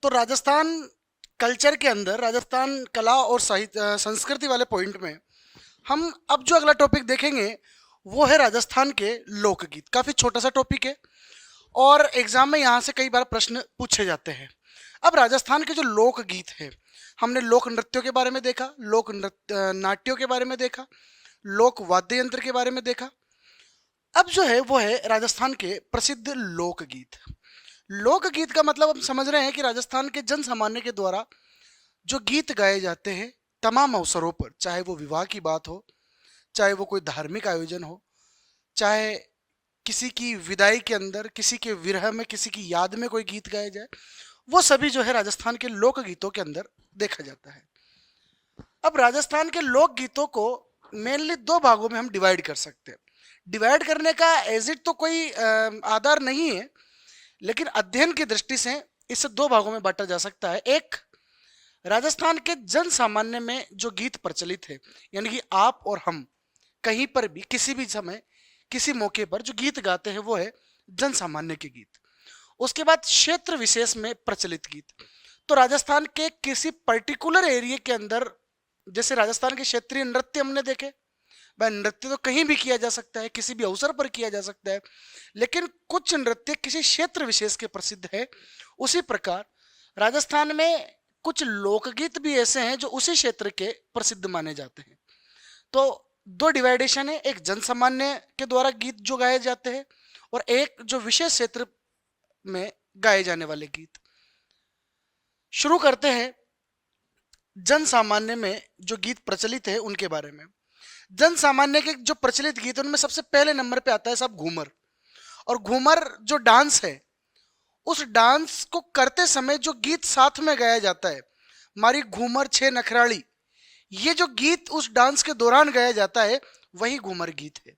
तो राजस्थान कल्चर के अंदर, राजस्थान कला और साहित्य संस्कृति वाले पॉइंट में हम अब जो अगला टॉपिक देखेंगे वो है राजस्थान के लोकगीत। काफी छोटा सा टॉपिक है और एग्जाम में यहाँ से कई बार प्रश्न पूछे जाते हैं। अब राजस्थान के जो लोकगीत है, हमने लोक नृत्यों के बारे में देखा, लोक नृत्य नाट्यों के बारे में देखा, लोक वाद्य यंत्र के बारे में देखा। अब जो है वो है राजस्थान के प्रसिद्ध लोकगीत। लोकगीत का मतलब हम समझ रहे हैं कि राजस्थान के जन सामान्य के द्वारा जो गीत गाए जाते हैं तमाम अवसरों पर, चाहे वो विवाह की बात हो, चाहे वो कोई धार्मिक आयोजन हो, चाहे किसी की विदाई के अंदर, किसी के विरह में, किसी की याद में कोई गीत गाया जाए, वो सभी जो है राजस्थान के लोक गीतों के अंदर देखा जाता है। अब राजस्थान के लोक गीतों को मेनली दो भागों में हम डिवाइड कर सकते हैं। डिवाइड करने का एज इट तो कोई आधार नहीं है, लेकिन अध्ययन की दृष्टि से इसे दो भागों में बांटा जा सकता है। एक, राजस्थान के जन सामान्य में जो गीत प्रचलित है, यानी कि आप और हम कहीं पर भी किसी भी समय किसी मौके पर जो गीत गाते हैं वो है जन सामान्य के गीत। उसके बाद क्षेत्र विशेष में प्रचलित गीत। तो राजस्थान के किसी पर्टिकुलर एरिया के अंदर, जैसे राजस्थान के क्षेत्रीय नृत्य हमने देखे, वह नृत्य तो कहीं भी किया जा सकता है, किसी भी अवसर पर किया जा सकता है, लेकिन कुछ नृत्य किसी क्षेत्र विशेष के प्रसिद्ध है। उसी प्रकार राजस्थान में कुछ लोकगीत भी ऐसे हैं जो उसी क्षेत्र के प्रसिद्ध माने जाते हैं। तो दो डिवाइडेशन है, एक जन सामान्य के द्वारा गीत जो गाए जाते हैं और एक जो विशेष क्षेत्र में गाए जाने वाले गीत। शुरू करते हैं जन सामान्य में जो गीत प्रचलित है उनके बारे में। जन सामान्य के जो प्रचलित गीत उनमें सबसे पहले नंबर पे आता है साहब घूमर। और घूमर जो डांस है, उस डांस को करते समय जो गीत साथ में गाया जाता है, मारी घूमर छे नखराली, ये जो गीत उस डांस के दौरान गाया जाता है वही घूमर गीत है।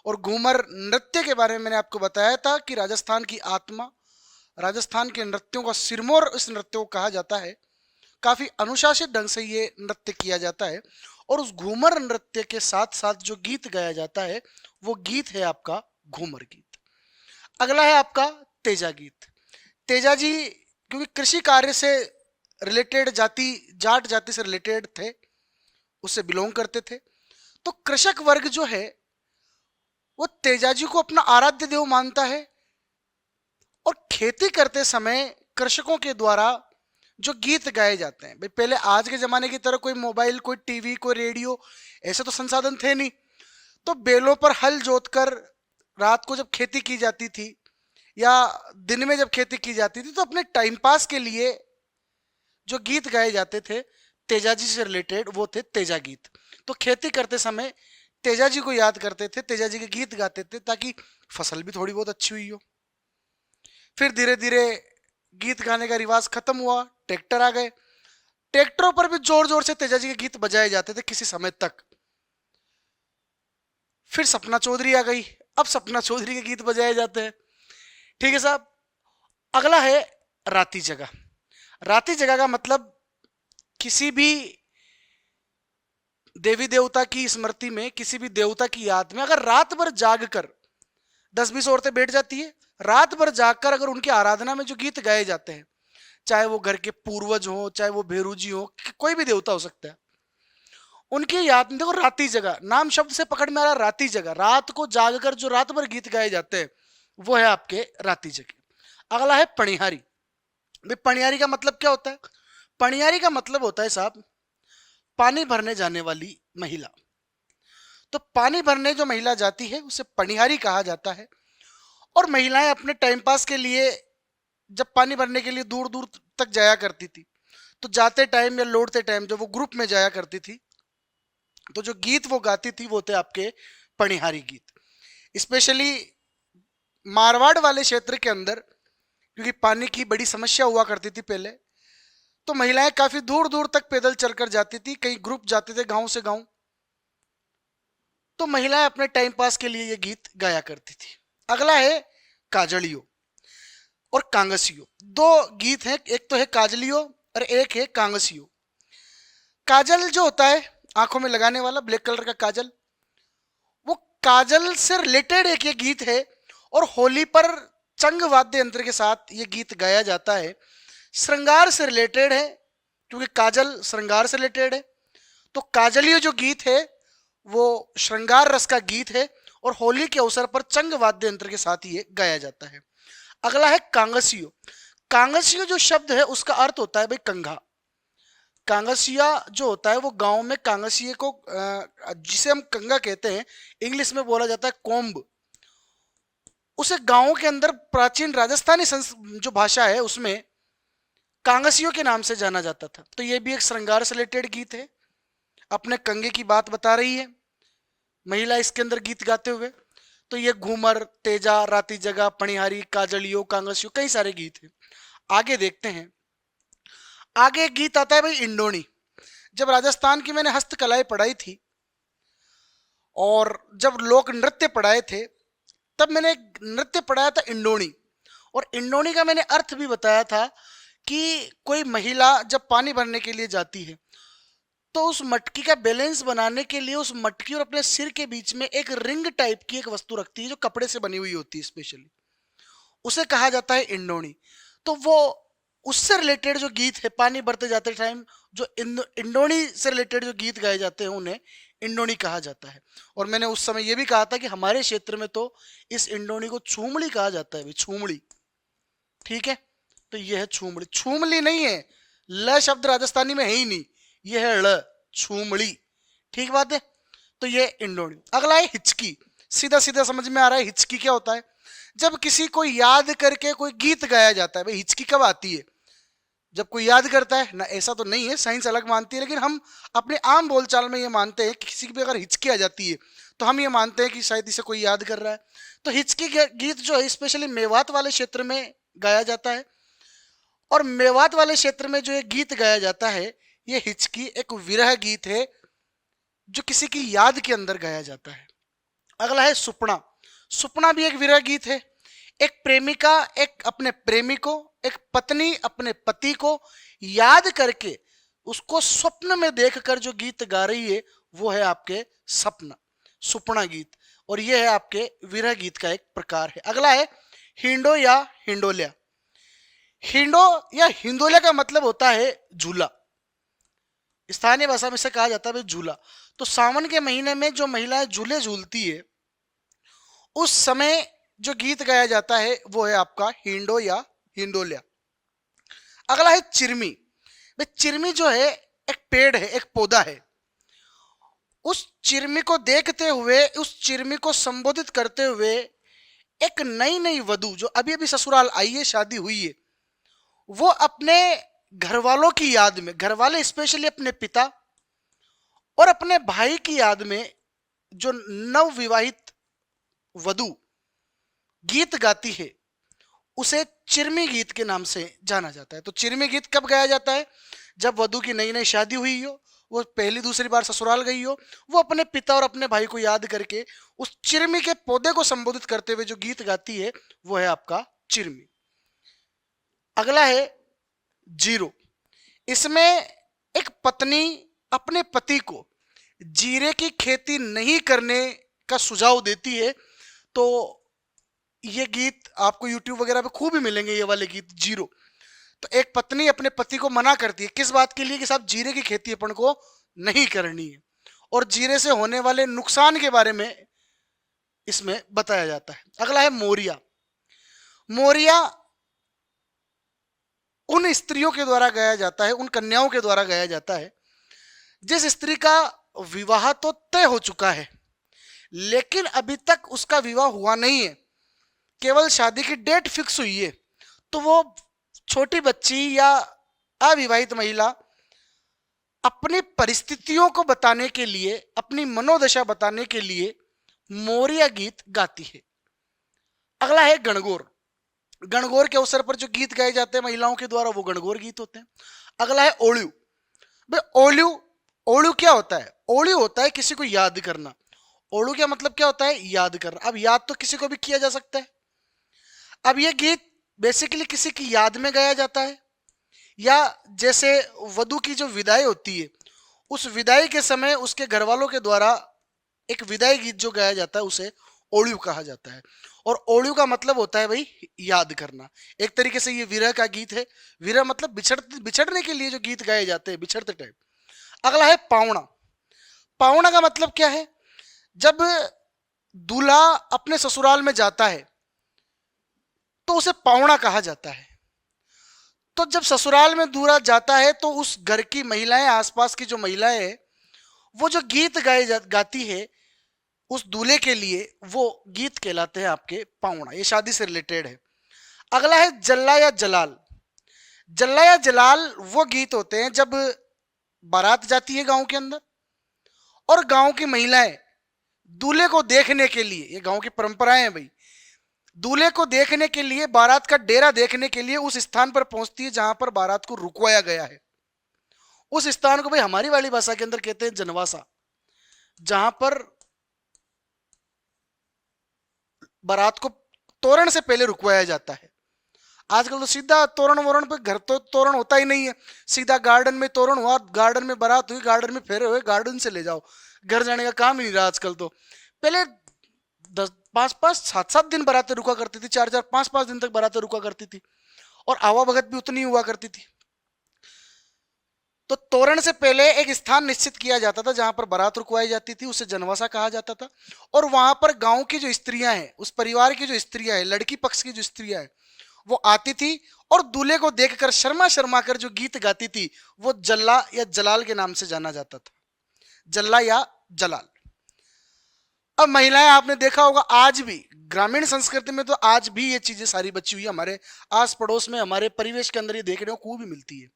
और घूमर नृत्य के बारे में मैंने आपको बताया था कि राजस्थान की आत्मा, राजस्थान के नृत्यों का सिरमौर इस नृत्य को कहा जाता है। काफी अनुशासित ढंग से ये नृत्य किया जाता है और उस घूमर नृत्य के साथ साथ जो गीत गाया जाता है वो गीत है आपका घूमर गीत। अगला है आपका तेजा गीत। तेजा जी क्योंकि कृषि कार्य से रिलेटेड जाट जाति से रिलेटेड थे, उससे बिलोंग करते थे, तो कृषक वर्ग जो है वो तेजाजी को अपना आराध्य देव मानता है। और खेती करते समय कृषकों के द्वारा जो गीत गाए जाते हैं, भाई पहले आज के जमाने की तरह कोई मोबाइल, कोई टीवी, कोई रेडियो ऐसे तो संसाधन थे नहीं, तो बैलों पर हल जोतकर रात को जब खेती की जाती थी या दिन में जब खेती की जाती थी, तो अपने टाइम पास के लिए जो गीत गाए जाते थे तेजाजी से रिलेटेड वो थे तेजा गीत। तो खेती करते समय तेजाजी को याद करते थे, तेजाजी के गीत गाते थे ताकि फसल भी थोड़ी बहुत अच्छी हुई हो। फिर धीरे धीरे गीत गाने का रिवाज खत्म हुआ, ट्रैक्टर आ गए, ट्रैक्टरों पर भी जोर जोर से तेजाजी के गीत बजाए जाते थे किसी समय तक। फिर सपना चौधरी आ गई, अब सपना चौधरी के गीत बजाए जाते हैं। ठीक है साहब। अगला है राती जगह। राती जगह का मतलब किसी भी देवी देवता की स्मृति में, किसी भी देवता की याद में अगर रात भर जागकर 10-20 औरतें बैठ जाती है, रात भर जागकर अगर उनकी आराधना में जो गीत गाए जाते हैं, चाहे वो घर के पूर्वज हो, चाहे वो भेरू जी हो, कोई भी देवता हो सकता है, उनकी याद में, देखो राती जगह नाम शब्द से पकड़ में आ रहा, राती जगह, रात को जागकर जो रात भर गीत गाए जाते हैं वो है आपके राती जगह। अगला है पणिहारी। भाई पणिहारी का मतलब क्या होता है? पणिहारी का मतलब होता है साहब पानी भरने जाने वाली महिला। तो पानी भरने जो महिला जाती है उसे पणिहारी कहा जाता है। और महिलाएं अपने टाइम पास के लिए जब पानी भरने के लिए दूर दूर तक जाया करती थी, तो जाते टाइम या लौटते टाइम जब वो ग्रुप में जाया करती थी, तो जो गीत वो गाती थी वो थे आपके पणिहारी गीत। स्पेशली मारवाड़ वाले क्षेत्र के अंदर, क्योंकि पानी की बड़ी समस्या हुआ करती थी पहले, तो महिलाएं काफी दूर दूर तक पैदल चलकर जाती थी, कई ग्रुप जाते थे गांव से गांव, तो महिलाएं अपने टाइम पास के लिए ये गीत गाया करती थी। अगला है काजलियो और कांगसियो। दो गीत हैं, एक तो है काजलियो और एक है कांगसियो। काजल जो होता है आंखों में लगाने वाला ब्लैक कलर का काजल, वो काजल से रिलेटेड एक ये गीत है और होली पर चंग वाद्य यंत्र के साथ ये गीत गाया जाता है। श्रृंगार से रिलेटेड है, क्योंकि काजल श्रृंगार से रिलेटेड है, तो काजलियो जो गीत है वो श्रृंगार रस का गीत है और होली के अवसर पर चंग वाद्य यंत्र के साथ ये गाया जाता है। अगला है कांगसियो। कांगसियो जो शब्द है उसका अर्थ होता है भाई कंघा। कांगसिया जो होता है वो गांव में कांगसिए को जिसे हम कंगा कहते हैं, इंग्लिश में बोला जाता है कोम्ब, उसे गांव के अंदर प्राचीन राजस्थानी जो भाषा है उसमें कांगसियों के नाम से जाना जाता था। तो ये भी एक श्रृंगार से रिलेटेड गीत है, अपने कंगे की बात बता रही है महिला इसके अंदर गीत गाते हुए। तो ये घूमर, तेजा, राती जगा, पणिहारी, काजलियो, कांगसियो, कई सारे गीत हैं। आगे देखते हैं, आगे एक गीत आता है भाई इंडोनी। जब राजस्थान की मैंने हस्तकलाएं पढ़ाई थी और जब लोक नृत्य पढ़ाए थे तब मैंने नृत्य पढ़ाया था इंडोनी, और इंडोनी का मैंने अर्थ भी बताया था कि कोई महिला जब पानी भरने के लिए जाती है तो उस मटकी का बैलेंस बनाने के लिए उस मटकी और अपने सिर के बीच में एक रिंग टाइप की एक वस्तु रखती है जो कपड़े से बनी हुई होती है स्पेशली, उसे कहा जाता है इंडोनी। तो वो उससे रिलेटेड जो गीत है पानी भरते जाते टाइम जो इंडोनी से रिलेटेड जो गीत गाए जाते हैं उन्हें इंडोनी कहा जाता है। और मैंने उस समय यह भी कहा था कि हमारे क्षेत्र में तो इस इंडोनी को छूमड़ी कहा जाता है भाई, छूमड़ी। ठीक है, तो यह है छूमड़ी। छूमली नहीं है, ल शब्द राजस्थानी में है ही नहीं, यह है ड़, छूमड़ी। ठीक बात है, तो यह इंडोनी। अगला है हिचकी। सीधा सीधा समझ में आ रहा है हिचकी क्या होता है? जब किसी को याद करके कोई गीत गाया जाता है। भाई हिचकी कब आती है? जब कोई याद करता है ना, ऐसा तो नहीं है, साइंस अलग मानती है, लेकिन हम अपने आम बोलचाल में ये मानते हैं कि किसी की भी अगर हिचकी आ जाती है तो हम ये मानते हैं कि शायद इसे कोई याद कर रहा है। तो हिचकी गीत जो है स्पेशली मेवात वाले क्षेत्र में गाया जाता है, और मेवात वाले क्षेत्र में जो ये गीत गाया जाता है ये हिचकी एक विरह गीत है जो किसी की याद के अंदर गाया जाता है। अगला है सुपना। सुपना भी एक विरह गीत है। एक प्रेमिका एक अपने प्रेमी को, एक पत्नी अपने पति को याद करके उसको स्वप्न में देखकर जो गीत गा रही है वो है आपके सपना, सुपना गीत, और ये है आपके विरह गीत का एक प्रकार है। अगला है हिंडो या हिंडोलिया। हिंडो या हिंदोलिया का मतलब होता है झूला। स्थानीय भाषा में से कहा जाता है झूला। तो सावन के महीने में जो महिलाएं झूले झूलती है उस समय जो गीत गाया जाता है वो है आपका हिंडो या हिंडोलिया। अगला है चिरमी। भाई चिरमी जो है एक पेड़ है, एक पौधा है। उस चिरमी को देखते हुए, उस चिरमी को संबोधित करते हुए एक नई नई वधू जो अभी अभी ससुराल आई है, शादी हुई है, वो अपने घर वालों की याद में, घर वाले स्पेशली अपने पिता और अपने भाई की याद में जो नव विवाहित वधु गीत गाती है उसे चिरमी गीत के नाम से जाना जाता है। तो चिरमी गीत कब गाया जाता है? जब वधु की नई नई शादी हुई हो, वो पहली दूसरी बार ससुराल गई हो, वो अपने पिता और अपने भाई को याद करके उस चिरमी के पौधे को संबोधित करते हुए जो गीत गाती है वो है आपका चिरमी। अगला है जीरो। इसमें एक पत्नी अपने पति को जीरे की खेती नहीं करने का सुझाव देती है। तो ये गीत आपको YouTube वगैरह पे खूब ही मिलेंगे, ये वाले गीत जीरो। तो एक पत्नी अपने पति को मना करती है, किस बात के लिए? कि साहब जीरे की खेती अपन को नहीं करनी है, और जीरे से होने वाले नुकसान के बारे में इसमें बताया जाता है। अगला है मोरिया। मोरिया उन स्त्रियों के द्वारा गाया जाता है, उन कन्याओं के द्वारा गाया जाता है जिस स्त्री का विवाह तो तय हो चुका है लेकिन अभी तक उसका विवाह हुआ नहीं है, केवल शादी की डेट फिक्स हुई है। तो वो छोटी बच्ची या अविवाहित महिला अपनी परिस्थितियों को बताने के लिए, अपनी मनोदशा बताने के लिए मोरिया गीत गाती है। अगला है गणगौर। गणगौर के अवसर पर जो गीत गाए जाते हैं महिलाओं के द्वारा वो गणगौर गीत होते हैं। अगला है ओल्यू। भाई ओल्यू, ओल्यू क्या होता है? ओल्यू होता है किसी को याद करना। ओल्यू का मतलब क्या होता है? याद करना। अब याद तो किसी को भी किया जा सकता है। अब ये गीत बेसिकली किसी की याद में गाया जाता है, या जैसे वधू की जो विदाई होती है उस विदाई के समय उसके घर वालों के द्वारा एक विदाई गीत जो गाया जाता है उसे ओळू कहा जाता है। और ओळू का मतलब होता है भाई याद करना। एक तरीके से ये विरह का गीत है। विरह मतलब बिछड़ने के लिए जो गीत गाए जाते हैं बिछड़ते टाइम। अगला है पावणा। पावणा का मतलब क्या है? जब दूल्हा अपने ससुराल में जाता है तो उसे पावणा कहा जाता है। तो जब ससुराल में दूल्हा जाता है तो उस घर की महिलाएं, आसपास की जो महिलाएं हैं, वो जो गीत गाती है उस दूल्हे के लिए, वो गीत कहलाते हैं आपके पावणा। ये शादी से रिलेटेड है। अगला है जल्ला या जलाल। जल्ला या जलाल वो गीत होते हैं जब बारात जाती है गांव के अंदर और गांव की महिलाएं दूल्हे को देखने के लिए, ये गांव की परंपराएं हैं भाई, दूल्हे को देखने के लिए, बारात का डेरा देखने के लिए उस स्थान पर पहुंचती है जहां पर बारात को रुकवाया गया है। उस स्थान को भाई हमारी वाली भाषा के अंदर कहते हैं जनवासा, जहां पर बारात को तोरण से पहले रुकवाया जाता है। आजकल तो सीधा तोरण वोरण पे, घर तो तोरण होता ही नहीं है, सीधा गार्डन में तोरण हुआ, गार्डन में बारात हुई, गार्डन में फेरे हुए, गार्डन से ले जाओ, घर जाने का काम ही नहीं रहा आजकल। तो पहले 5-5, 7-7 दिन बारातें रुका करती थी, 4-4, 5-5 दिन तक बारातें रुका करती थी और आवा भगत भी उतनी हुआ करती थी। तो तोरण से पहले एक स्थान निश्चित किया जाता था जहां पर बारात रुकवाई जाती थी, उसे जनवासा कहा जाता था। और वहां पर गांव की जो स्त्रियां हैं, उस परिवार की जो स्त्रियां हैं, लड़की पक्ष की जो स्त्रियां हैं, वो आती थी और दूल्हे को देखकर शर्मा शर्मा कर जो गीत गाती थी वो जल्ला या जलाल के नाम से जाना जाता था। जल्ला या जलाल। अब महिलाएं, आपने देखा होगा आज भी ग्रामीण संस्कृति में, तो आज भी ये चीजें सारी बची हुई है। हमारे आस पड़ोस में, हमारे परिवेश के अंदर ये देखने को खूब भी मिलती है।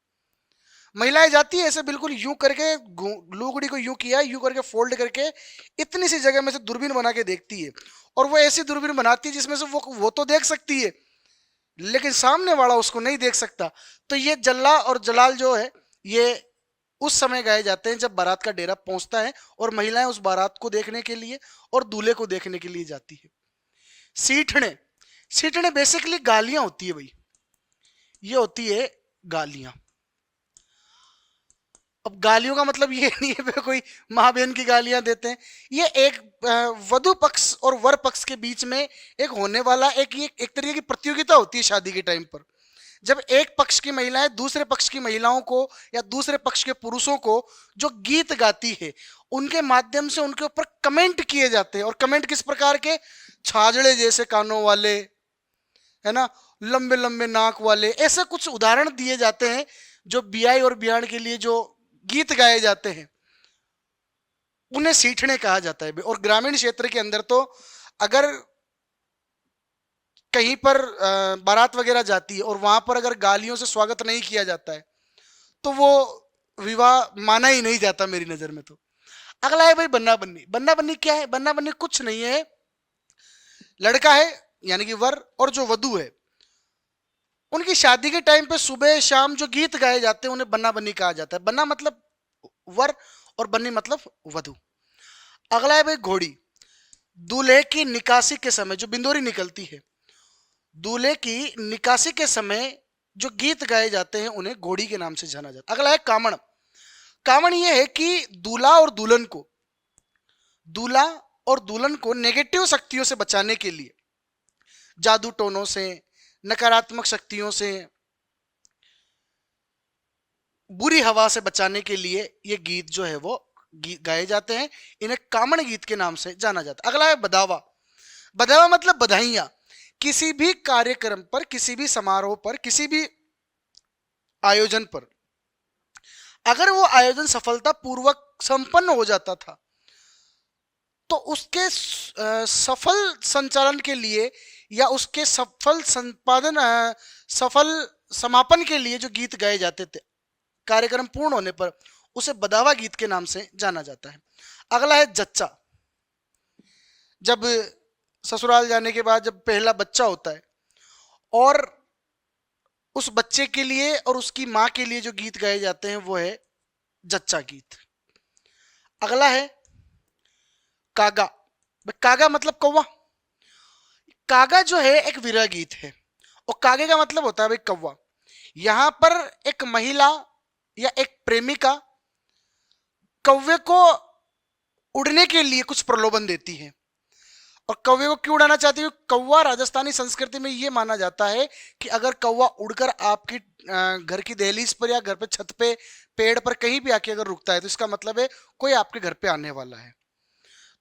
महिलाएं जाती है ऐसे बिल्कुल यूं करके, लुगड़ी को यूं किया, यूं करके फोल्ड करके इतनी सी जगह में से दूरबीन बना के देखती है। और वो ऐसी दूरबीन बनाती है जिसमें से वो तो देख सकती है लेकिन सामने वाला उसको नहीं देख सकता। तो ये जल्ला और जलाल जो है, ये उस समय गाए जाते हैं जब बारात का डेरा पहुंचता है और महिलाएं उस बारात को देखने के लिए और दूल्हे को देखने के लिए जाती है। सीठने। सीठने बेसिकली गालियां होती है भाई, ये होती है गालियां। अब गालियों का मतलब ये नहीं है कोई माँ बहन की गालियां देते हैं। ये एक वधु पक्ष और वर पक्ष के बीच में एक होने वाला एक तरीके की प्रतियोगिता होती है शादी के टाइम पर। जब एक पक्ष की महिलाएं दूसरे पक्ष की महिलाओं को या दूसरे पक्ष के पुरुषों को जो गीत गाती है उनके माध्यम से उनके ऊपर कमेंट किए जाते हैं। और कमेंट किस प्रकार के? छाजड़े जैसे कानों वाले, है ना, लंबे लंबे नाक वाले, ऐसे कुछ उदाहरण दिए जाते हैं जो बियाई और बियाण के लिए जो गीत गाए जाते हैं उन्हें सीठने कहा जाता है। और ग्रामीण क्षेत्र के अंदर तो अगर कहीं पर बारात वगैरह जाती है और वहां पर अगर गालियों से स्वागत नहीं किया जाता है तो वो विवाह माना ही नहीं जाता मेरी नजर में। तो अगला है भाई बन्ना बन्नी। बन्ना बन्नी क्या है? बन्ना बन्नी कुछ नहीं है, लड़का है यानी कि वर और जो वधू है उनकी शादी के टाइम पे सुबह शाम जो गीत गाए जाते हैं उन्हें बन्ना बन्नी कहा जाता है। बन्ना मतलब वर और बन्नी मतलब वधू। अगला है भाई घोड़ी। दूल्हे की निकासी के समय जो बिंदोरी निकलती है, दूल्हे की निकासी के समय जो गीत गाए जाते हैं उन्हें घोड़ी के नाम से जाना जाता है। अगला है कामण। कामण यह है कि दूल्हा और दुल्हन को नेगेटिव शक्तियों से बचाने के लिए, जादू टोनों से, नकारात्मक शक्तियों से, बुरी हवा से बचाने के लिए ये गीत जो है वो गाए जाते हैं। इन्हें कामण गीत के नाम से जाना जाता है। अगला है बदावा। बदावा मतलब बधाइयां। किसी भी कार्यक्रम पर, किसी भी समारोह पर, किसी भी आयोजन पर अगर वो आयोजन सफलता पूर्वक संपन्न हो जाता था तो उसके सफल संचालन के लिए या उसके सफल संपादन, सफल समापन के लिए जो गीत गाए जाते थे कार्यक्रम पूर्ण होने पर, उसे बदावा गीत के नाम से जाना जाता है। अगला है जच्चा। जब ससुराल जाने के बाद जब पहला बच्चा होता है और उस बच्चे के लिए और उसकी मां के लिए जो गीत गाए जाते हैं वो है जच्चा गीत। अगला है कागा। कागा मतलब कौवा। कागा जो है एक विरह गीत है और कागे का मतलब होता है भाई कौवा। यहां पर एक महिला या एक प्रेमिका कौवे को उड़ने के लिए कुछ प्रलोभन देती है और कौवे को क्यों उड़ाना चाहती है? कौवा राजस्थानी संस्कृति में ये माना जाता है कि अगर कौवा उड़कर आपकी घर की दहलीज पर या घर पे छत पे पेड़ पर कहीं भी आके अगर रुकता है तो इसका मतलब है कोई आपके घर पे आने वाला है।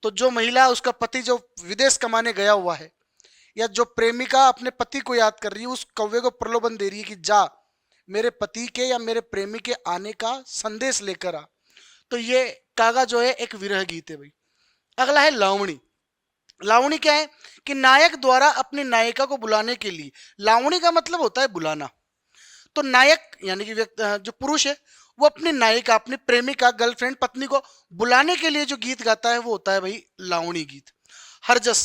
तो जो महिला, उसका पति जो विदेश कमाने गया हुआ है, या जो प्रेमिका अपने पति को याद कर रही है, उस कौवे को प्रलोभन दे रही है कि जा मेरे पति के या मेरे प्रेमी के आने का संदेश लेकर आ। तो ये कागा जो है एक विरह गीत है भाई। अगला है लावणी। लावणी क्या है कि नायक द्वारा अपनी नायिका को बुलाने के लिए, लावणी का मतलब होता है बुलाना। तो नायक यानी कि जो पुरुष है वो अपनी नायिका, अपनी प्रेमिका, गर्लफ्रेंड, पत्नी को बुलाने के लिए जो गीत गाता है वो होता है भाई लावणी गीत। हरजस।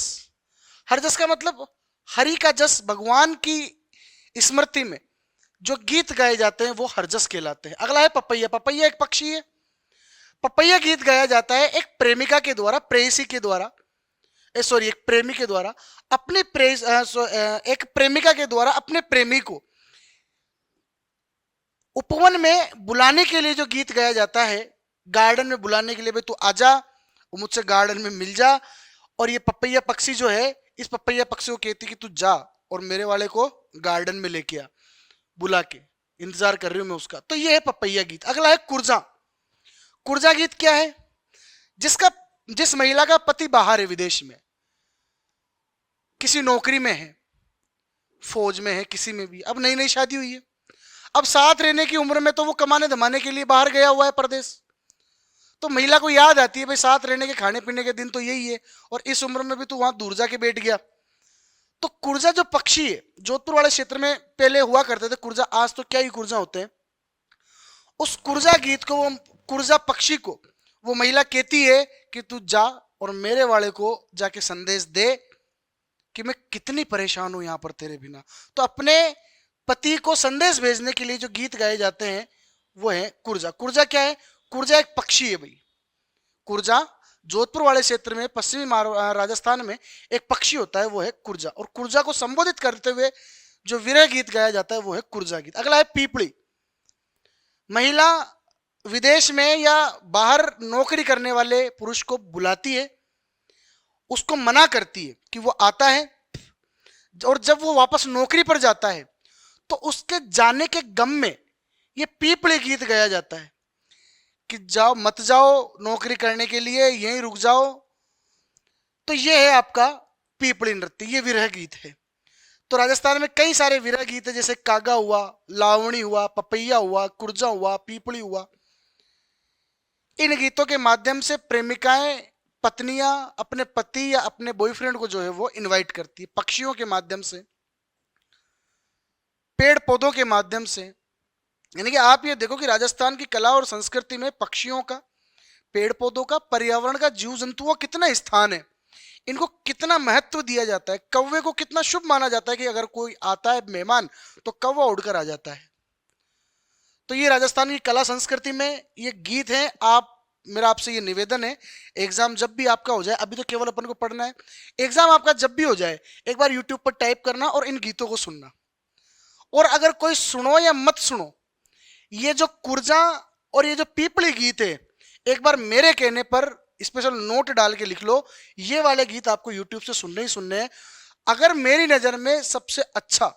हरजस का मतलब हरि का जस, भगवान की स्मृति में जो गीत गाए जाते हैं वो हरजस कहलाते हैं। अगला है पपैया। पपैया एक पक्षी है। पपैया गीत गाया जाता है एक प्रेमिका के द्वारा, प्रेयसी के द्वारा, सॉरी एक प्रेमी के द्वारा अपने एक प्रेमिका के द्वारा अपने प्रेमी को उपवन में बुलाने के लिए जो गीत गाया जाता है, गार्डन में बुलाने के लिए, भाई तू आजा मुझसे गार्डन में मिल जा। और ये पपैया पक्षी जो है, इस पपैया पक्षी को कहती कि तू जा और मेरे वाले को गार्डन में लेके आ, बुला के इंतजार कर रही हूं मैं उसका। तो ये है पपैया गीत। अगला है कुर्जा। कुर्जा गीत क्या है? जिस महिला का पति बाहर है, विदेश में, किसी नौकरी में है, फौज में है, किसी में भी, अब नई नई शादी हुई है, अब साथ रहने की उम्र में तो वो कमाने धमाने के लिए बाहर गया हुआ है परदेश। तो महिला को याद आती है भाई साथ रहने के, खाने पीने के दिन तो यही है, और इस उम्र में भी तू वहां दूर जाके बैठ गया। तो कुर्जा जो पक्षी है, जोधपुर वाले क्षेत्र में पहले हुआ करते थे कुर्जा, आज तो क्या ही कुर्जा होते हैं। उस कुर्जा गीत को, वो कुर्जा पक्षी को वो महिला कहती है कि तू जा और मेरे वाले को जाके संदेश दे कि मैं कितनी परेशान हूं यहां पर तेरे बिना। तो अपने पति को संदेश भेजने के लिए जो गीत गाए जाते हैं वो है कुर्जा। कुर्जा क्या है? कुर्जा एक पक्षी है भाई। कुर्जा जोधपुर वाले क्षेत्र में, पश्चिमी राजस्थान में एक पक्षी होता है, वो है कुर्जा। और कुर्जा को संबोधित करते हुए जो विरह गीत गाया जाता है वो है कुर्जा गीत। अगला है पीपली। महिला विदेश में या बाहर नौकरी करने वाले पुरुष को बुलाती है, उसको मना करती है कि वो आता है, और जब वो वापस नौकरी पर जाता है तो उसके जाने के गम में ये पीपली गीत गाया जाता है कि जाओ मत जाओ नौकरी करने के लिए, यहीं रुक जाओ। तो ये है आपका पीपली नृत्य, ये विरह गीत है। तो राजस्थान में कई सारे विरह गीत है, जैसे कागा हुआ, लावणी हुआ, पपैया हुआ, कुर्जा हुआ, पीपली हुआ। इन गीतों के माध्यम से प्रेमिकाएं, पत्नियां अपने पति या अपने बॉयफ्रेंड को जो है वो इनवाइट करती है, पक्षियों के माध्यम से, पेड़ पौधों के माध्यम से। यानी कि आप ये देखो कि राजस्थान की कला और संस्कृति में पक्षियों का, पेड़ पौधों का, पर्यावरण का, जीव जंतुओं का कितना स्थान है, इनको कितना महत्व दिया जाता है। कौवे को कितना शुभ माना जाता है कि अगर कोई आता है मेहमान तो कौवा उड़कर आ जाता है। तो ये राजस्थान की कला संस्कृति में ये गीत है। आप, मेरा आपसे ये निवेदन है, एग्जाम जब भी आपका हो जाए, अभी तो केवल अपन को पढ़ना है, एग्जाम आपका जब भी हो जाए एक बार यूट्यूब पर टाइप करना और इन गीतों को सुनना। और अगर कोई सुनो या मत सुनो, ये जो कुर्जा और ये जो पीपली गीत है, एक बार मेरे कहने पर स्पेशल नोट डाल के लिख लो, ये वाले गीत आपको यूट्यूब से सुनने ही सुनने हैं। अगर मेरी नजर में सबसे अच्छा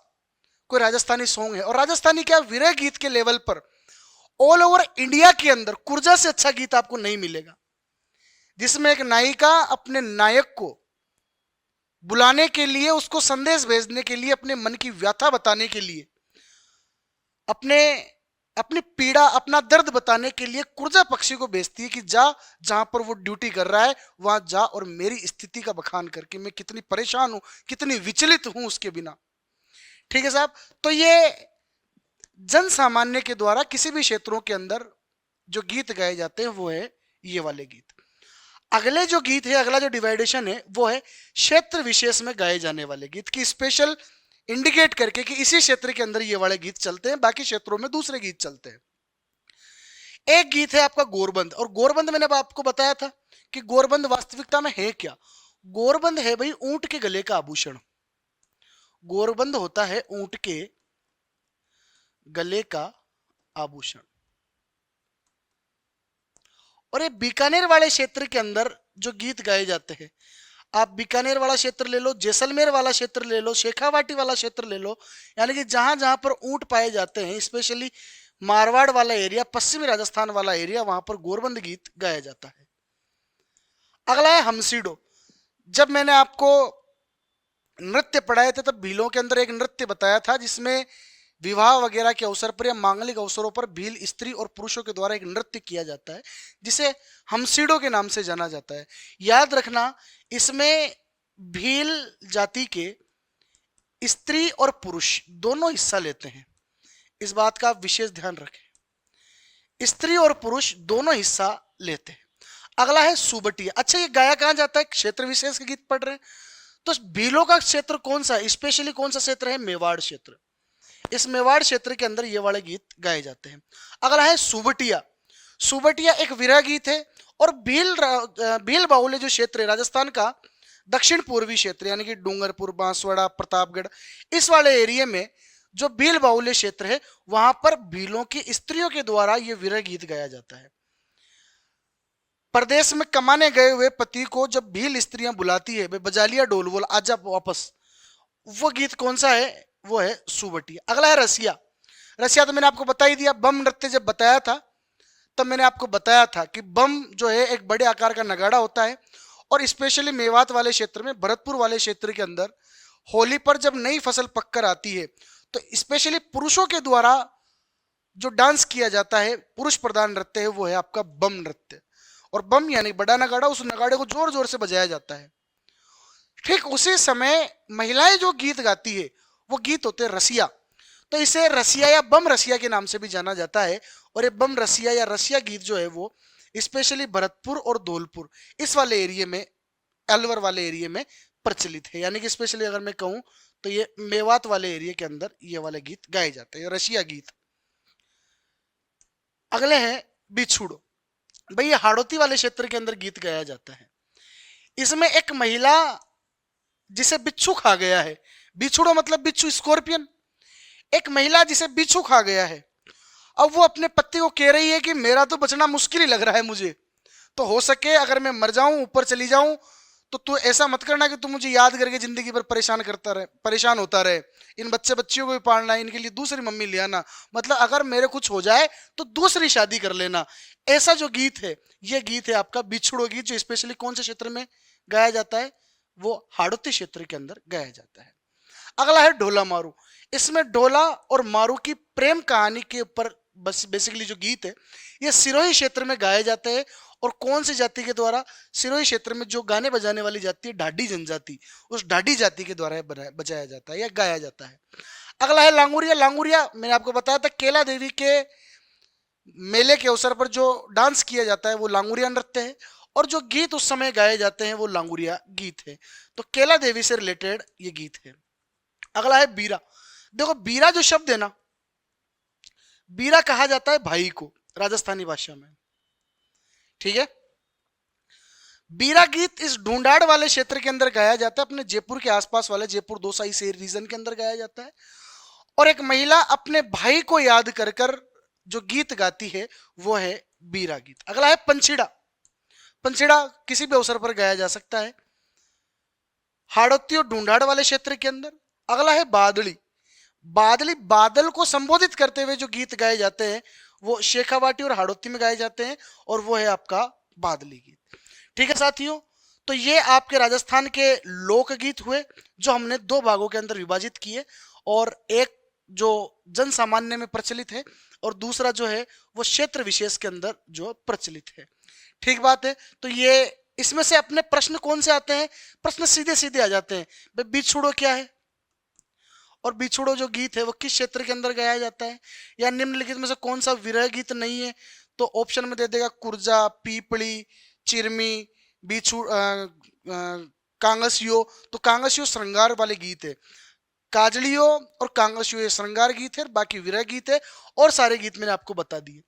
कोई राजस्थानी सॉन्ग है, और राजस्थानी क्या, विरह गीत के लेवल पर ऑल ओवर इंडिया के अंदर कुर्जा से अच्छा गीत आपको नहीं मिलेगा, जिसमें एक नायिका अपने नायक को बुलाने के लिए, उसको संदेश भेजने के लिए, अपने मन की व्यथा बताने के लिए, अपनी पीड़ा, अपना दर्द बताने के लिए कुर्जा पक्षी को भेजती है कि जा, जहां पर वो ड्यूटी कर रहा है वहां जा और मेरी स्थिति का बखान करके, मैं कितनी परेशान हूं, कितनी विचलित हूं उसके बिना। ठीक है साहब। तो ये जन सामान्य के द्वारा किसी भी क्षेत्रों के अंदर जो गीत गाए जाते हैं वो है ये वाले गीत। अगले जो गीत है, अगला जो डिवाइडेशन है वो है क्षेत्र विशेष में गाए जाने वाले गीत की, स्पेशल इंडिकेट करके कि इसी क्षेत्र के अंदर ये वाले गीत चलते हैं, बाकी क्षेत्रों में दूसरे गीत चलते हैं। एक गीत है आपका गोरबंद। और गोरबंद मैंने आपको बताया था कि गोरबंद वास्तविकता में है क्या। गोरबंद है भाई ऊंट के गले का आभूषण। गोरबंद होता है ऊंट के गले का आभूषण। और ये बीकानेर वाले क्षेत्र के अंदर जो गीत गाए जाते हैं, आप बीकानेर वाला क्षेत्र ले लो, जैसलमेर वाला क्षेत्र ले लो, शेखावाटी वाला क्षेत्र ले लो, यानी कि जहां जहां पर ऊंट पाए जाते हैं, स्पेशली मारवाड़ वाला एरिया, पश्चिमी राजस्थान वाला एरिया, वहां पर गोरबंद गीत गाया जाता है। अगला है हमसीडो। जब मैंने आपको नृत्य पढ़ाए थे तब भीलों के अंदर एक नृत्य बताया था जिसमें विवाह वगैरह के अवसर पर या मांगलिक अवसरों पर भील स्त्री और पुरुषों के द्वारा एक नृत्य किया जाता है जिसे हमसीडो के नाम से जाना जाता है। याद रखना, इसमें भील जाति के स्त्री और पुरुष दोनों हिस्सा लेते हैं, इस बात का आप विशेष ध्यान रखें। स्त्री और पुरुष दोनों हिस्सा लेते हैं। अगला है सुबटिया। अच्छा, ये गाया कहां जाता है? क्षेत्र विशेष के गीत पढ़ रहे हैं तो भीलों का क्षेत्र कौन सा है? स्पेशली कौन सा क्षेत्र है? मेवाड़ क्षेत्र। इस मेवाड़ क्षेत्र के अंदर ये वाले गीत गाए जाते हैं। अगला है सुबटिया। सुबटिया एक विरह गीत है और भील बाहुल्य जो क्षेत्र है राजस्थान का दक्षिण पूर्वी क्षेत्र, यानी कि डूंगरपुर, बांसवाड़ा, प्रतापगढ़, इस वाले एरिया में जो भील बाहुल्य क्षेत्र है वहां पर भीलों की स्त्रियों के द्वारा यह विरह गीत गाया जाता है। प्रदेश में कमाने गए हुए पति को जब भील स्त्रियां बुलाती है, बजा लिया ढोल बोल आजा वापस, वो गीत कौन सा है? वो है सुबटिया। अगला है रसिया। रसिया तो मैंने आपको बता ही दिया, बम नृत्य जब बताया था तब मैंने आपको बताया था कि बम जो है एक बड़े आकार का नगाड़ा होता है और स्पेशली मेवात वाले क्षेत्र में, भरतपुर वाले क्षेत्र के अंदर होली पर जब नई फसल पककर आती है तो स्पेशली पुरुषों के द्वारा जो डांस किया जाता है, पुरुष प्रधान नृत्य है, वो है आपका बम नृत्य। और बम यानी बड़ा नगाड़ा, उस नगाड़े को जोर जोर से बजाया जाता है। ठीक उसी समय महिलाएं जो गीत गाती है वो गीत होते हैं रसिया। तो इसे रसिया या बम रसिया के नाम से भी जाना जाता है। और ये बम रसिया या रसिया गीत जो है वो स्पेशली भरतपुर और धौलपुर इस वाले एरिया में, अलवर वाले एरिया में प्रचलित है। यानी कि स्पेशली अगर मैं कहूं तो ये मेवात वाले एरिया के अंदर ये वाले गीत गाए जाते हैं, रसिया गीत। अगले हैं बिछुड़ो। भाई ये हाड़ौती वाले क्षेत्र के अंदर गीत गाया जाता है। इसमें एक महिला जिसे बिच्छू खा गया है, बिछुड़ो मतलब बिच्छू, स्कॉर्पियन, एक महिला जिसे बिच्छू खा गया है, अब वो अपने पति को कह रही है कि मेरा तो बचना मुश्किल ही लग रहा है मुझे, तो हो सके अगर मैं मर जाऊं, ऊपर चली जाऊं, तो तू ऐसा मत करना कि तू मुझे याद करके जिंदगी भर परेशान होता रहे। इन बच्चे बच्चियों को भी पालना है, इनके लिए दूसरी मम्मी ले आना, मतलब अगर मेरे कुछ हो जाए तो दूसरी शादी कर लेना। ऐसा जो गीत है ये गीत है आपका बिछुड़ो गीत, जो स्पेशली कौन से क्षेत्र में गाया जाता है? वो हाड़ौती क्षेत्र के अंदर गाया जाता है। अगला है ढोला मारू। इसमें ढोला और मारू की प्रेम कहानी के ऊपर बस बेसिकली जो गीत है ये सिरोही क्षेत्र में गाए जाते हैं। और कौन सी जाति के द्वारा? सिरोही क्षेत्र में जो गाने बजाने वाली जाति है ढाडी जनजाति, उस ढाडी जाति के द्वारा बजाया जाता है या गाया जाता है। अगला है लांगुरिया। लांगुरिया मैंने आपको बताया था केला देवी के मेले के अवसर पर जो डांस किया जाता है वो लांगुरिया नृत्य है और जो गीत उस समय गाए जाते हैं वो लांगुरिया गीत है। तो केला देवी से रिलेटेड ये गीत है। अगला है बीरा। देखो बीरा जो शब्द है ना, बीरा कहा जाता है भाई को राजस्थानी भाषा में, ठीक है। बीरा गीत इस ढूंढाड़ वाले क्षेत्र के अंदर गाया जाता है, अपने जयपुर के आसपास वाले जयपुर दौसा इस रीजन के अंदर गाया जाता है। और एक महिला अपने भाई को याद कर कर जो गीत गाती है वो है बीरा गीत। अगला है पंछीड़ा। पंछीड़ा किसी भी अवसर पर गाया जा सकता है, हाड़ौती और ढूंढाड़ वाले क्षेत्र के अंदर। अगला है बादली। बादली बादल को संबोधित करते हुए जो गीत गाए जाते हैं वो शेखावाटी और हाड़ौती में गाए जाते हैं और वो है आपका बादली गीत। ठीक है साथियों, तो ये आपके राजस्थान के लोकगीत हुए जो हमने दो भागों के अंदर विभाजित किए, और एक जो जन सामान्य में प्रचलित है और दूसरा जो है वो क्षेत्र विशेष के अंदर जो प्रचलित है। ठीक बात है। तो ये इसमें से अपने प्रश्न कौन से आते हैं? प्रश्न सीधे सीधे आ जाते हैं। भाई बिछुड़ो क्या है और बिछुड़ो जो गीत है वो किस क्षेत्र के अंदर गाया जाता है, या निम्नलिखित में से कौन सा विरह गीत नहीं है? तो ऑप्शन में दे देगा कुर्जा, पीपली, चिरमी, बिछुड़, कांगसियो। तो कांगसियो श्रृंगार वाले गीत है, काजलियो और कांगसियो ये श्रृंगार गीत है, बाकी विरह गीत है और सारे गीत मैंने आपको बता दिए।